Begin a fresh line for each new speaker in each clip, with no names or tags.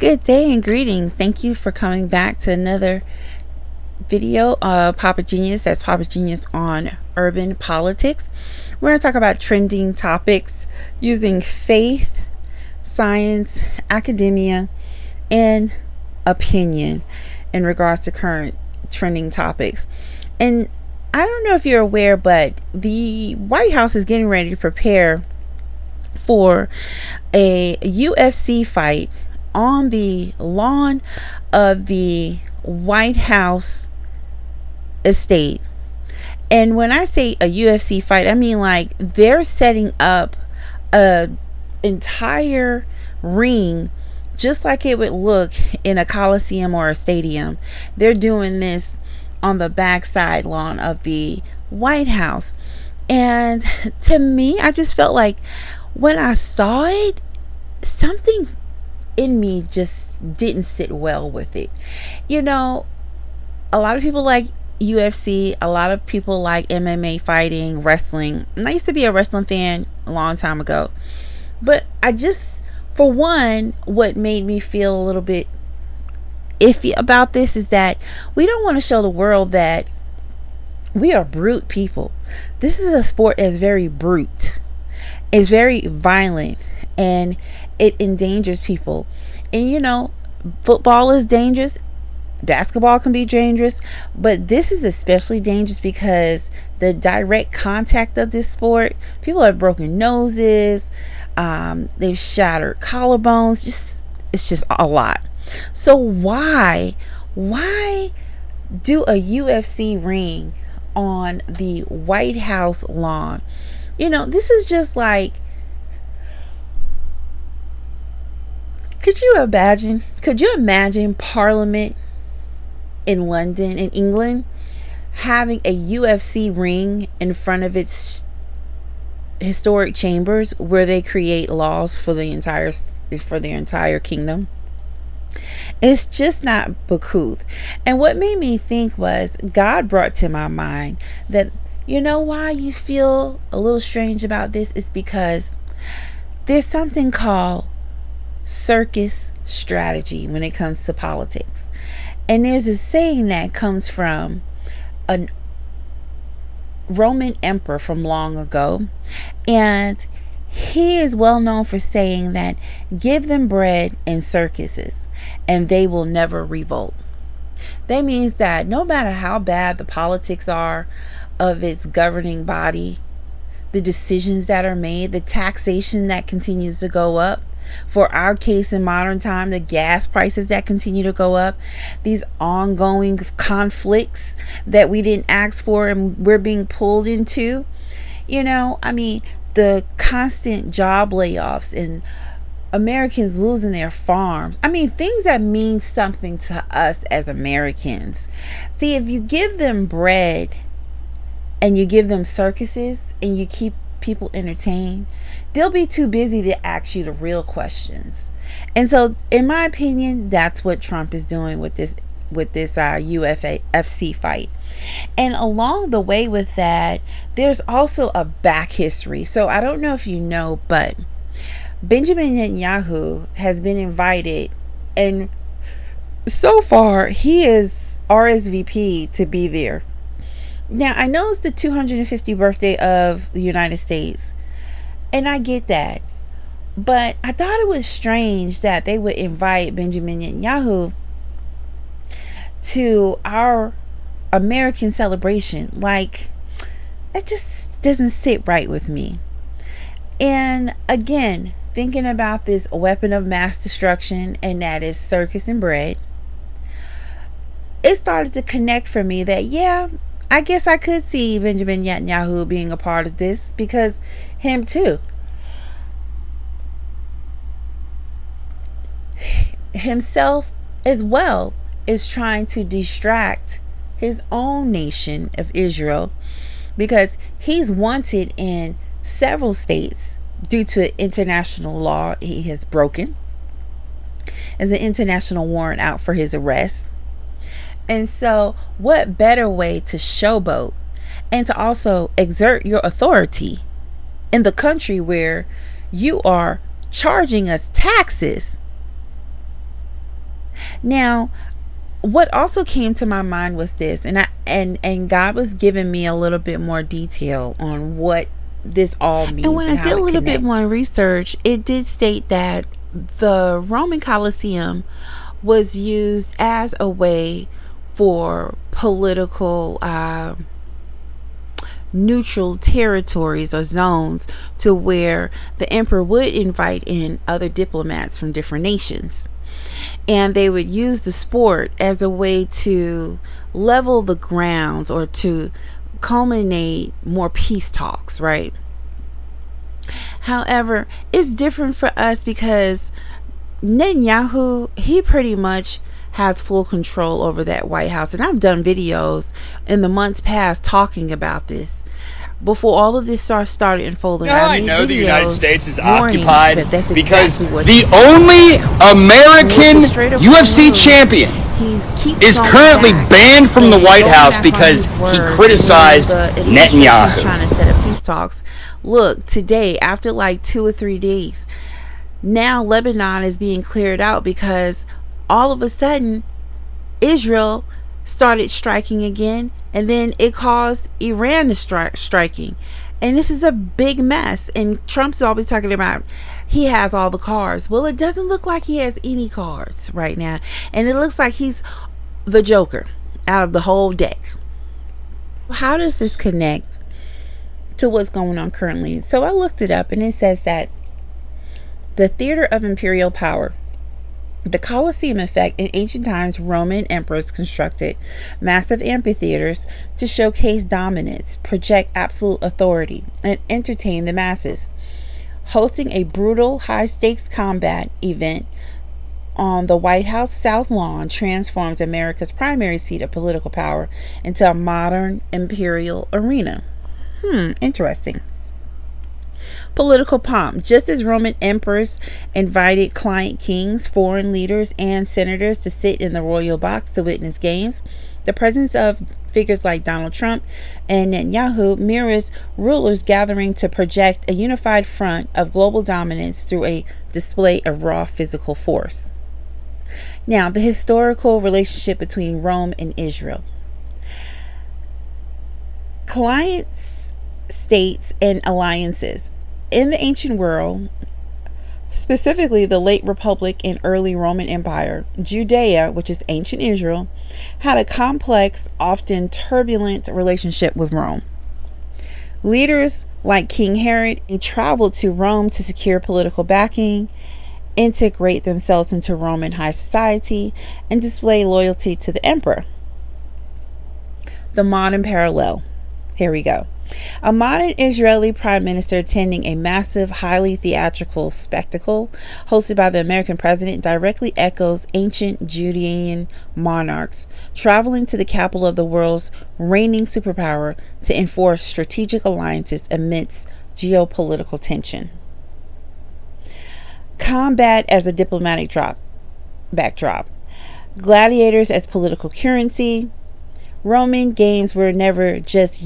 Good day and greetings. Thank you for coming back to another video of Papa Genius. That's Papa Genius on urban politics. We're going to talk about trending topics using faith, science, academia, and opinion in regards to current trending topics. And I don't know if you're aware, but the White House is getting ready to prepare for a UFC fight on the lawn of the White House estate. And when I say a UFC fight, I mean like they're setting up a entire ring just like it would look in a coliseum or a stadium. They're doing this on the backside lawn of the White House. And to me, I just felt like when I saw it, something in me just didn't sit well with it. You know, a lot of people like UFC, a lot of people like MMA fighting, wrestling. And I used to be a wrestling fan a long time ago. But I just, for one, what made me feel a little bit iffy about this is that we don't want to show the world that we are brute people. This is a sport that's very brute. It's very violent and it endangers people. And you know, football is dangerous, basketball can be dangerous, but this is especially dangerous because the direct contact of this sport, people have broken noses, they've shattered collarbones, it's just a lot. So why do a UFC ring on the White House lawn? You know, this is just like, could you imagine Parliament in London, in England, having a UFC ring in front of its historic chambers where they create laws for the entire kingdom? It's just not uncouth. And what made me think was God brought to my mind that, you know, why you feel a little strange about this is because there's something called circus strategy when it comes to politics. And there's a saying that comes from a Roman emperor from long ago. And he is well known for saying that give them bread in circuses and they will never revolt. That means that no matter how bad the politics are of its governing body, the decisions that are made, the taxation that continues to go up, for our case in modern time, the gas prices that continue to go up, these ongoing conflicts that we didn't ask for and we're being pulled into, you know, I mean, the constant job layoffs and Americans losing their farms. I mean, things that mean something to us as Americans. See, if you give them bread and you give them circuses and you keep people entertained, they'll be too busy to ask you the real questions. And so, in my opinion, that's what Trump is doing with this UFC fight. And along the way with that, there's also a back history. So I don't know if you know, but Benjamin Netanyahu has been invited, and so far he is RSVP to be there. Now, I know it's the 250th birthday of the United States, and I get that. But I thought it was strange that they would invite Benjamin Netanyahu to our American celebration. Like, it just doesn't sit right with me. And again, thinking about this weapon of mass destruction, and that is circus and bread, it started to connect for me that, yeah, I guess I could see Benjamin Netanyahu being a part of this, because him too, himself as well, is trying to distract his own nation of Israel, because he's wanted in several states due to international law he has broken. There's an international warrant out for his arrest. And so what better way to showboat and to also exert your authority in the country where you are charging us taxes Now, what also came to my mind was this, and God was giving me a little bit more detail on what this all means. And when I did a little bit more research, it did state that the Roman Colosseum was used as a way for political neutral territories or zones, to where the emperor would invite in other diplomats from different nations, and they would use the sport as a way to level the grounds or to culminate more peace talks, right? However, it's different for us because Netanyahu, he pretty much has full control over that White House. And I've done videos in the months past talking about this. Before all of this started unfolding,
I know the United States is occupied because the only American UFC champion is currently banned from the White House because he criticized Netanyahu.
Trying to set up peace talks. Look, today, after like 2 or 3 days, now Lebanon is being cleared out because all of a sudden Israel started striking again, and then it caused Iran to striking, and this is a big mess. And Trump's always talking about he has all the cards. Well, it doesn't look like he has any cards right now, and it looks like he's the Joker out of the whole deck. How does this connect to what's going on currently? So I looked it up, and it says that the theater of imperial power, the Colosseum effect. In ancient times, Roman emperors constructed massive amphitheaters to showcase dominance, project absolute authority, and entertain the masses. Hosting a brutal, high-stakes combat event on the White House South Lawn transforms America's primary seat of political power into a modern imperial arena. Interesting. Political pomp. Just as Roman emperors invited client kings, foreign leaders, and senators to sit in the royal box to witness games, the presence of figures like Donald Trump and Netanyahu mirrors rulers gathering to project a unified front of global dominance through a display of raw physical force. Now, the historical relationship between Rome and Israel. Clients, states, and alliances. In the ancient world, specifically the late Republic and early Roman Empire, Judea, which is ancient Israel, had a complex, often turbulent relationship with Rome. Leaders like King Herod traveled to Rome to secure political backing, integrate themselves into Roman high society, and display loyalty to the emperor. The modern parallel. Here we go. A modern Israeli prime minister attending a massive, highly theatrical spectacle hosted by the American president directly echoes ancient Judean monarchs traveling to the capital of the world's reigning superpower to enforce strategic alliances amidst geopolitical tension. Combat as a diplomatic backdrop. Gladiators as political currency. Roman games were never just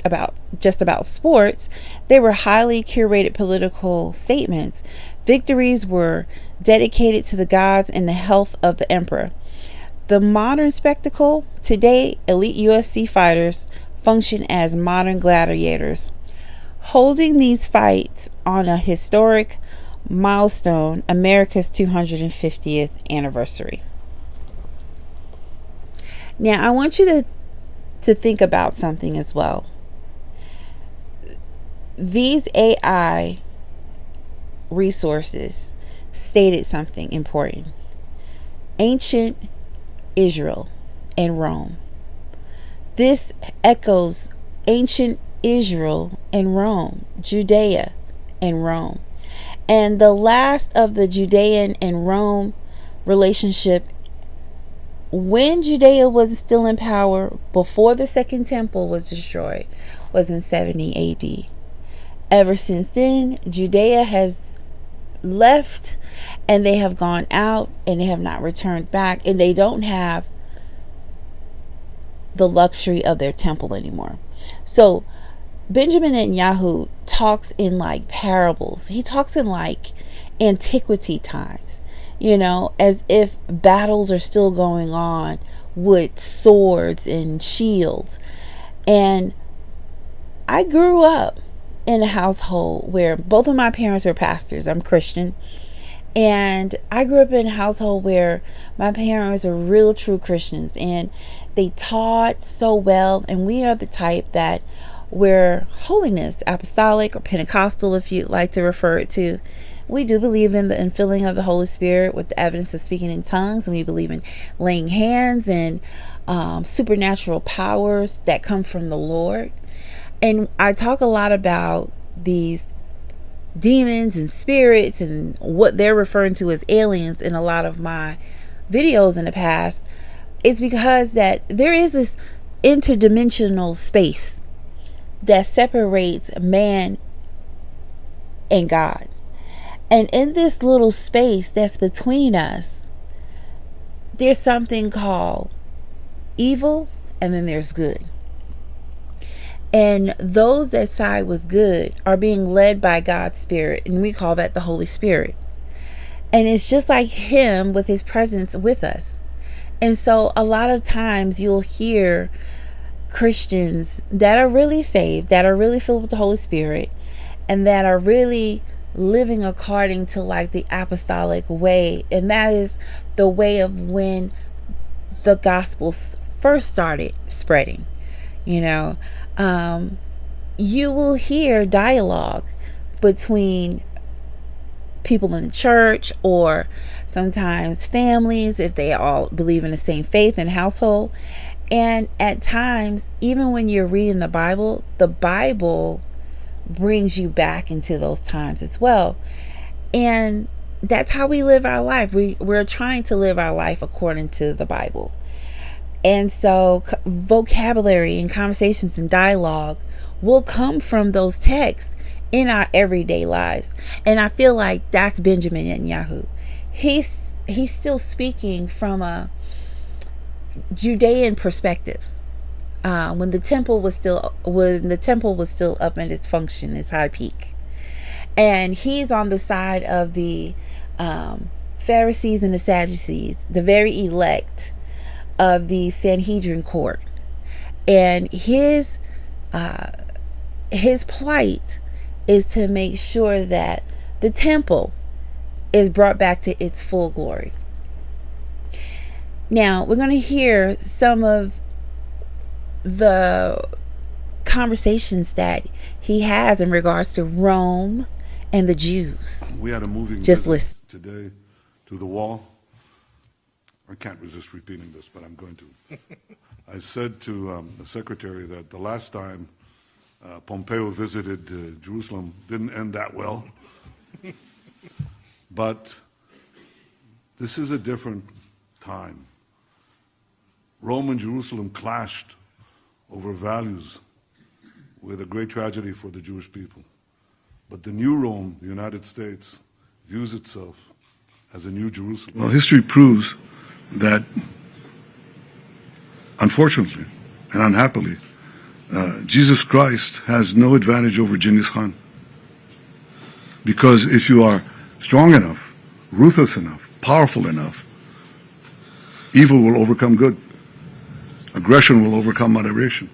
about sports. They were highly curated political statements. Victories were dedicated to the gods and the health of the emperor. The modern spectacle today, elite UFC fighters function as modern gladiators, holding these fights on a historic milestone, America's 250th anniversary. Now, I want you to think about something as well. These AI resources stated something important. Ancient Israel and Rome. This echoes ancient Israel and Rome, Judea and Rome. And the last of the Judean and Rome relationship, when Judea was still in power, before the Second Temple was destroyed, was in 70 AD. Ever since then, Judea has left, and they have gone out, and they have not returned back, and they don't have the luxury of their temple anymore. So Benjamin Netanyahu talks in like parables. He talks in like antiquity times. as if battles are still going on with swords and shields. And I grew up in a household where both of my parents were pastors. I'm Christian. And I grew up in a household where my parents were real true Christians, and they taught so well. And we are the type that we're holiness, apostolic, or Pentecostal, if you'd like to refer it to. We do believe in the infilling of the Holy Spirit with the evidence of speaking in tongues, and we believe in laying hands and supernatural powers that come from the Lord. And I talk a lot about these demons and spirits and what they're referring to as aliens in a lot of my videos in the past. It's because that there is this interdimensional space that separates man and God. And in this little space that's between us, there's something called evil, and then there's good. And those that side with good are being led by God's Spirit, and we call that the Holy Spirit. And it's just like Him with His presence with us. And so a lot of times you'll hear Christians that are really saved, that are really filled with the Holy Spirit, and that are really living according to like the apostolic way. And that is the way of when the gospel first started spreading. You will hear dialogue between people in the church, or sometimes families, if they all believe in the same faith and household. And at times, even when you're reading the Bible brings you back into those times as well. And that's how we live our life. We're trying to live our life according to the Bible. And so vocabulary and conversations and dialogue will come from those texts in our everyday lives. And I feel like that's Benjamin Netanyahu. He's still speaking from a Judean perspective. When the temple was still up in its function, its high peak. And he's on the side of the Pharisees and the Sadducees, the very elect of the Sanhedrin court. And his plight is to make sure that the temple is brought back to its full glory. Now, we're going to hear some of the conversations that he has in regards to Rome and the Jews.
We had a moving
just listen
today to the wall. I can't resist repeating this, but I'm going to. I said to the secretary that the last time Pompeo visited Jerusalem didn't end that well. But this is a different time. Rome and Jerusalem clashed over values with a great tragedy for the Jewish people. But the new Rome, the United States, views itself as a new Jerusalem.
Well, history proves that, unfortunately and unhappily, Jesus Christ has no advantage over Genghis Khan. Because if you are strong enough, ruthless enough, powerful enough, evil will overcome good. Aggression will overcome moderation.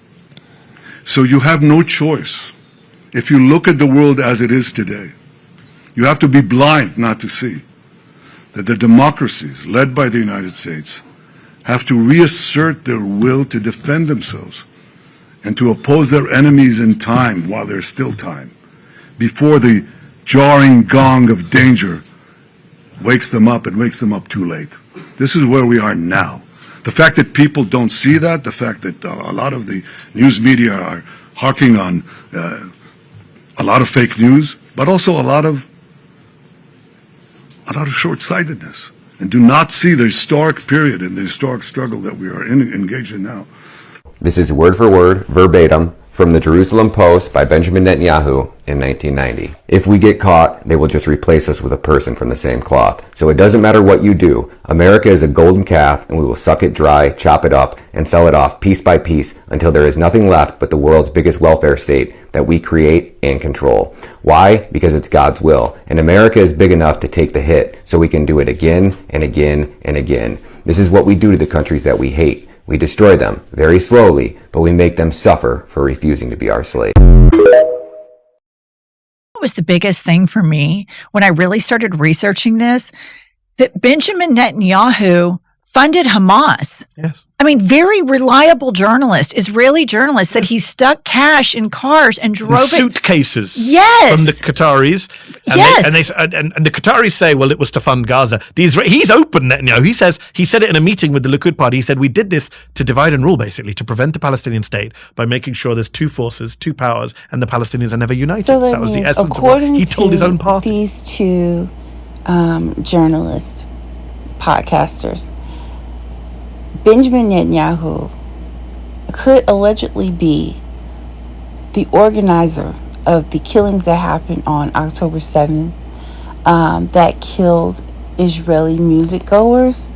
So you have no choice. If you look at the world as it is today, you have to be blind not to see that the democracies led by the United States have to reassert their will to defend themselves and to oppose their enemies in time while there's still time, before the jarring gong of danger wakes them up and wakes them up too late. This is where we are now. The fact that people don't see that, the fact that a lot of the news media are harking on a lot of fake news, but also a lot of short-sightedness, and do not see the historic period and the historic struggle that we are engaged in now.
This is word for word, verbatim, from the Jerusalem Post by Benjamin Netanyahu in 1990. If we get caught, they will just replace us with a person from the same cloth. So it doesn't matter what you do. America is a golden calf, and we will suck it dry, chop it up, and sell it off piece by piece until there is nothing left but the world's biggest welfare state that we create and control. Why? Because it's God's will. And America is big enough to take the hit, so we can do it again and again and again. This is what we do to the countries that we hate. We destroy them very slowly, but we make them suffer for refusing to be our slave.
What was the biggest thing for me when I really started researching this? That Benjamin Netanyahu funded Hamas.
Yes.
I mean, very reliable journalist, Israeli journalist, said he stuck cash in cars and drove
suitcases.
Yes.
From the Qataris. And
yes.
And the Qataris say, well, it was to fund Gaza. He's open, Netanyahu. He said it in a meeting with the Likud party. He said, we did this to divide and rule, basically, to prevent the Palestinian state by making sure there's two forces, two powers, and the Palestinians are never united.
So
that was the essence of what he told his own party.
These two journalists, podcasters, Benjamin Netanyahu could allegedly be the organizer of the killings that happened on October 7th that killed Israeli music goers,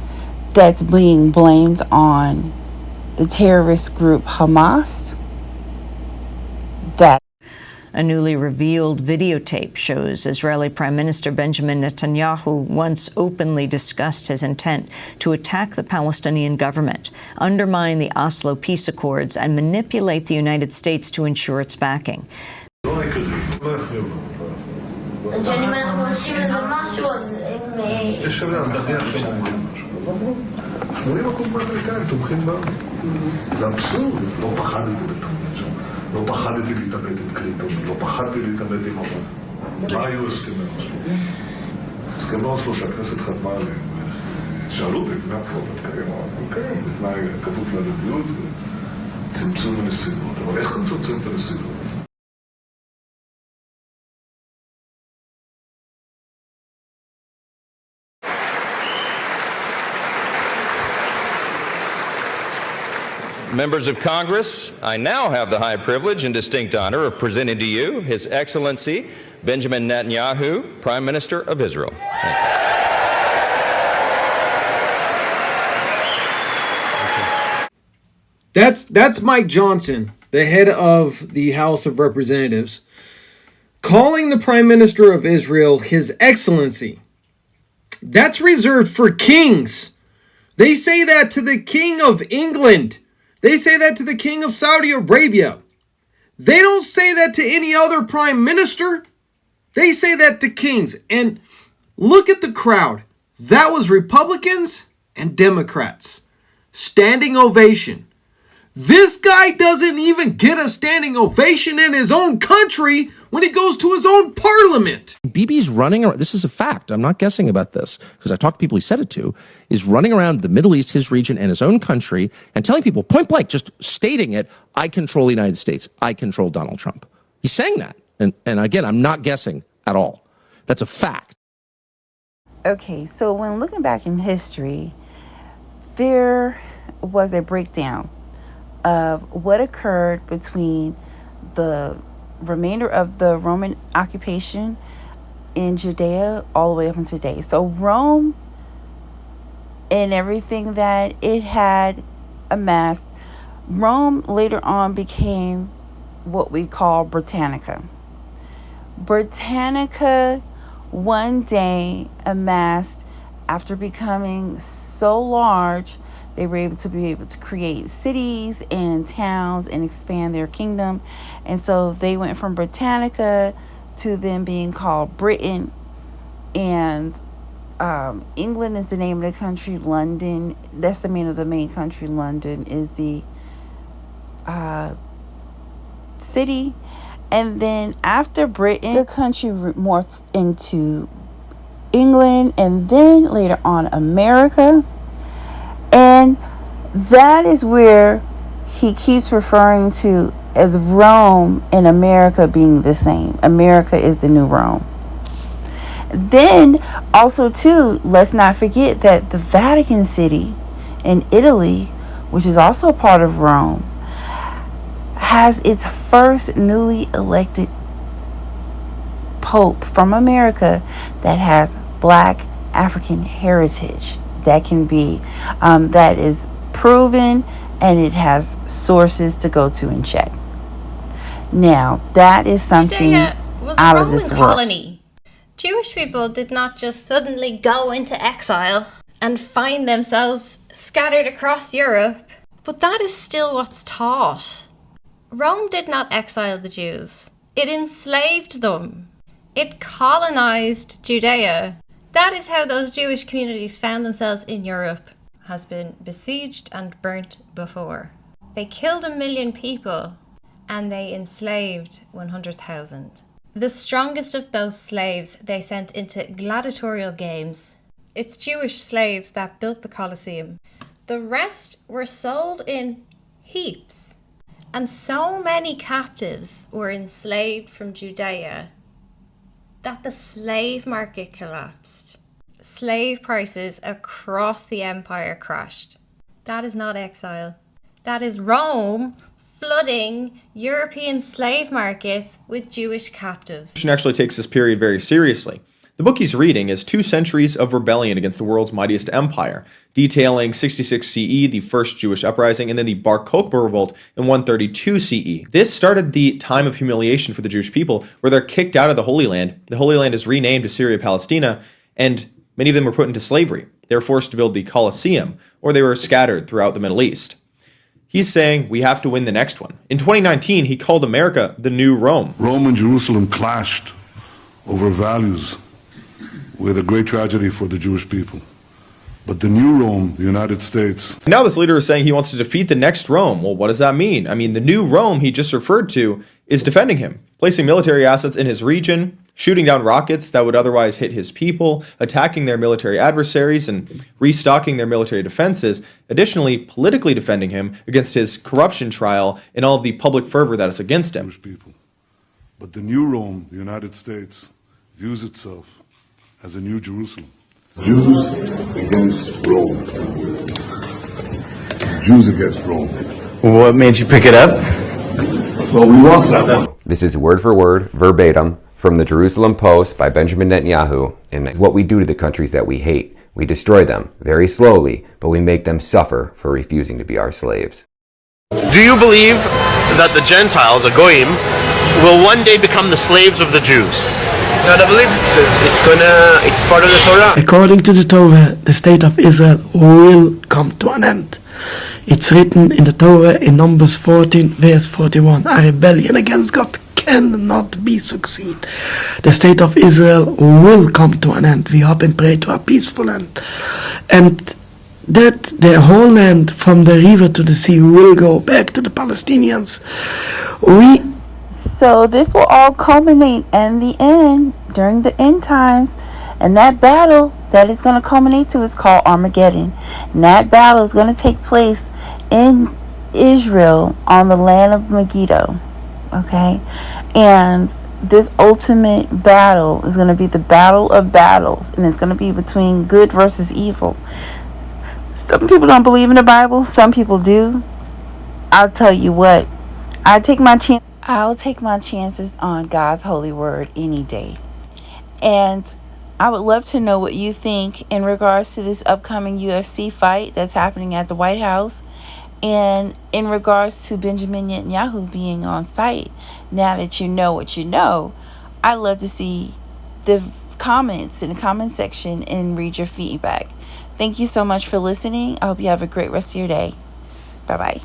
that's being blamed on the terrorist group Hamas.
A newly revealed videotape shows Israeli Prime Minister Benjamin Netanyahu once openly discussed his intent to attack the Palestinian government, undermine the Oslo peace accords, and manipulate the United States to ensure its backing.
לא פחדתי להתאבד עם קלינטון, לא פחדתי להתאבד עם אובמה. מה היו הסכמי אוסלו? הסכמי אוסלו שהכנסת חתמה עליהם. שאלו אותי לפני הבחירות, תקיים, אמרתי, בתנאי כפוף להדדיות וצמצום הנסיבות. אבל איך גם צמצם את הנסיבות?
Members of Congress, I now have the high privilege and distinct honor of presenting to you His Excellency Benjamin Netanyahu, Prime Minister of Israel.
That's Mike Johnson, the head of the House of Representatives, calling the Prime Minister of Israel His Excellency. That's reserved for kings. They say that to the King of England. They say that to the King of Saudi Arabia. They don't say that to any other prime minister. They say that to kings. And look at the crowd. That was Republicans and Democrats. Standing ovation. This guy doesn't even get a standing ovation in his own country when he goes to his own parliament.
Bibi's running around, this is a fact, I'm not guessing about this, because I talked to people he said it to, is running around the Middle East, his region, and his own country, and telling people, point blank, just stating it, I control the United States, I control Donald Trump. He's saying that. And again, I'm not guessing at all. That's a fact.
Okay, so when looking back in history, there was a breakdown of what occurred between the remainder of the Roman occupation in Judea all the way up until today. So Rome and everything that it had amassed, Rome later on became what we call Britannica. Britannica one day amassed, after becoming so large, they were able to create cities and towns and expand their kingdom. And so they went from Britannica to them being called Britain. And England is the name of the country. London, that's the name of the main country. London is the city. And then after Britain, the country morphed into England, and then later on America. And that is where he keeps referring to as Rome and America being the same. America is the new Rome. Then also too, let's not forget that the Vatican City in Italy, which is also a part of Rome, has its first newly elected pope from America that has black African heritage. That can be, that is proven, and it has sources to go to and check. Now, that is something
Judea was
out
a
of
Roman
this world.
colony. Jewish people did not just suddenly go into exile and find themselves scattered across Europe, but that is still what's taught. Rome did not exile the Jews. It enslaved them. It colonized Judea. That is how those Jewish communities found themselves in Europe. Has been besieged and burnt before. They killed 1 million people and they enslaved 100,000. The strongest of those slaves they sent into gladiatorial games. It's Jewish slaves that built the Colosseum. The rest were sold in heaps. And so many captives were enslaved from Judea that the slave market collapsed. Slave prices across the empire crashed. That is not exile. That is Rome flooding European slave markets with Jewish captives.
He actually takes this period very seriously. The book he's reading is 2 centuries of rebellion against the world's mightiest empire, detailing 66 CE, the first Jewish uprising, and then the Bar Kokhba revolt in 132 CE. This started the time of humiliation for the Jewish people, where they're kicked out of the Holy Land. The Holy Land is renamed Assyria Palestina, and many of them were put into slavery. They were forced to build the Colosseum, or they were scattered throughout the Middle East. He's saying we have to win the next one. In 2019, he called America the new Rome.
Rome and Jerusalem clashed over values with a great tragedy for the Jewish people. But the new Rome, the United States...
Now this leader is saying he wants to defeat the next Rome. Well, what does that mean? I mean, the new Rome he just referred to is defending him, placing military assets in his region, shooting down rockets that would otherwise hit his people, attacking their military adversaries, and restocking their military defenses, additionally politically defending him against his corruption trial and all of the public fervor that is against him.
People. But the new Rome, the United States, views itself as a new Jerusalem.
Jews against Rome. Jews against Rome.
What made you pick it up?
Well, we lost that one.
This is word for word, verbatim, from the Jerusalem Post by Benjamin Netanyahu. And what we do to the countries that we hate. We destroy them very slowly, but we make them suffer for refusing to be our slaves.
Do you believe that the Gentiles, the Goyim, will one day become the slaves of the Jews?
So I believe it's part of the Torah.
According to the Torah, the state of Israel will come to an end. It's written in the Torah in Numbers 14, verse 41. A rebellion against God cannot be succeed. The state of Israel will come to an end. We hope and pray to a peaceful end. And that the whole land from the river to the sea will go back to the Palestinians.
So this will all culminate in the end, during the end times, and that battle that is going to culminate to is called Armageddon. And that battle is going to take place in Israel on the land of Megiddo. Okay? And this ultimate battle is going to be the battle of battles, and it's going to be between good versus evil. Some people don't believe in the Bible, some people do. I'll tell you what, I'll take my chances on God's holy word any day. And I would love to know what you think in regards to this upcoming UFC fight that's happening at the White House, and in regards to Benjamin Netanyahu being on site. Now that you know what you know, I'd love to see the comments in the comment section and read your feedback. Thank you so much for listening. I hope you have a great rest of your day. Bye-bye.